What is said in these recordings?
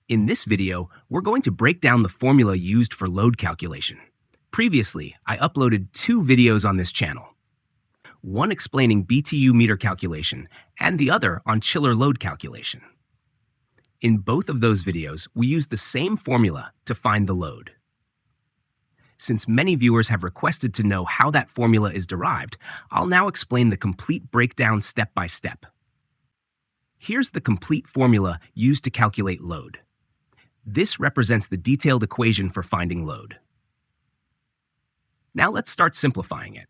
In this video, we're going to break down the formula used for load calculation. Previously, I uploaded 2 videos on this channel. One explaining BTU meter calculation and the other on chiller load calculation. In both of those videos, we used the same formula to find the load. Since many viewers have requested to know how that formula is derived, I'll now explain the complete breakdown step by step. Here's the complete formula used to calculate load. This represents the detailed equation for finding load. Now let's start simplifying it.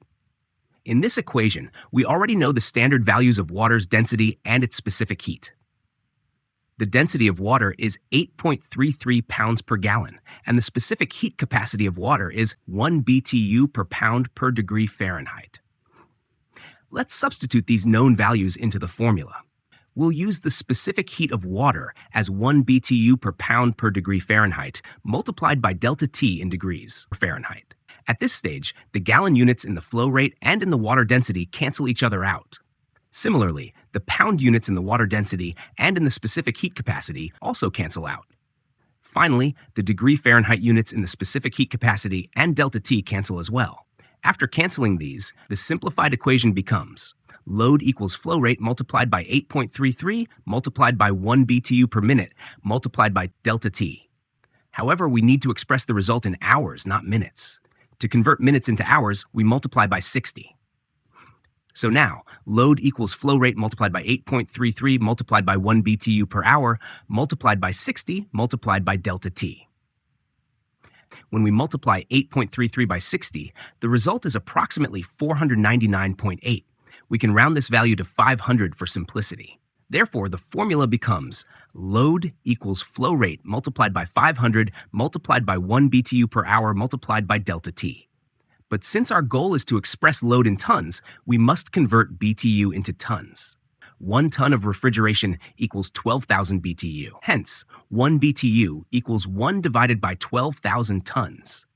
In this equation, we already know the standard values of water's density and its specific heat. The density of water is 8.33 pounds per gallon, and the specific heat capacity of water is 1 BTU per pound per degree Fahrenheit. Let's substitute these known values into the formula. We'll use the specific heat of water as 1 BTU per pound per degree Fahrenheit multiplied by delta T in degrees Fahrenheit. At this stage, the gallon units in the flow rate and in the water density cancel each other out. Similarly, the pound units in the water density and in the specific heat capacity also cancel out. Finally, the degree Fahrenheit units in the specific heat capacity and delta T cancel as well. After canceling these, the simplified equation becomes load equals flow rate multiplied by 8.33 multiplied by 1 BTU per minute multiplied by delta T. However, we need to express the result in hours, not minutes. To convert minutes into hours, we multiply by 60. So now, load equals flow rate multiplied by 8.33 multiplied by 1 BTU per hour multiplied by 60 multiplied by delta T. When we multiply 8.33 by 60, the result is approximately 499.8. We can round this value to 500 for simplicity. Therefore, the formula becomes load equals flow rate multiplied by 500 multiplied by 1 BTU per hour multiplied by delta T. But since our goal is to express load in tons, we must convert BTU into tons. 1 ton of refrigeration equals 12,000 BTU. Hence, 1 BTU equals 1 divided by 12,000 tons.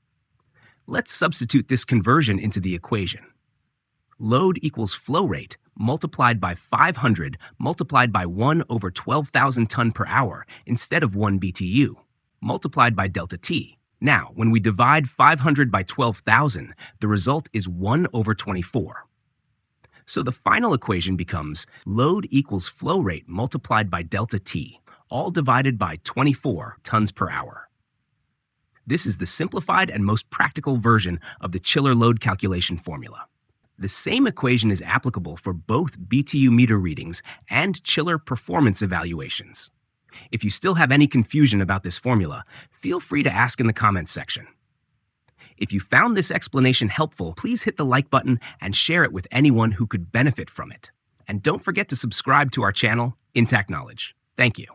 Let's substitute this conversion into the equation. Load equals flow rate multiplied by 500 multiplied by 1 over 12,000 ton per hour instead of 1 BTU, multiplied by delta T. Now, when we divide 500 by 12,000, the result is 1 over 24. So the final equation becomes load equals flow rate multiplied by delta T, all divided by 24 tons per hour. This is the simplified and most practical version of the chiller load calculation formula. The same equation is applicable for both BTU meter readings and chiller performance evaluations. If you still have any confusion about this formula, feel free to ask in the comments section. If you found this explanation helpful, please hit the like button and share it with anyone who could benefit from it. And don't forget to subscribe to our channel, Intact Knowledge. Thank you.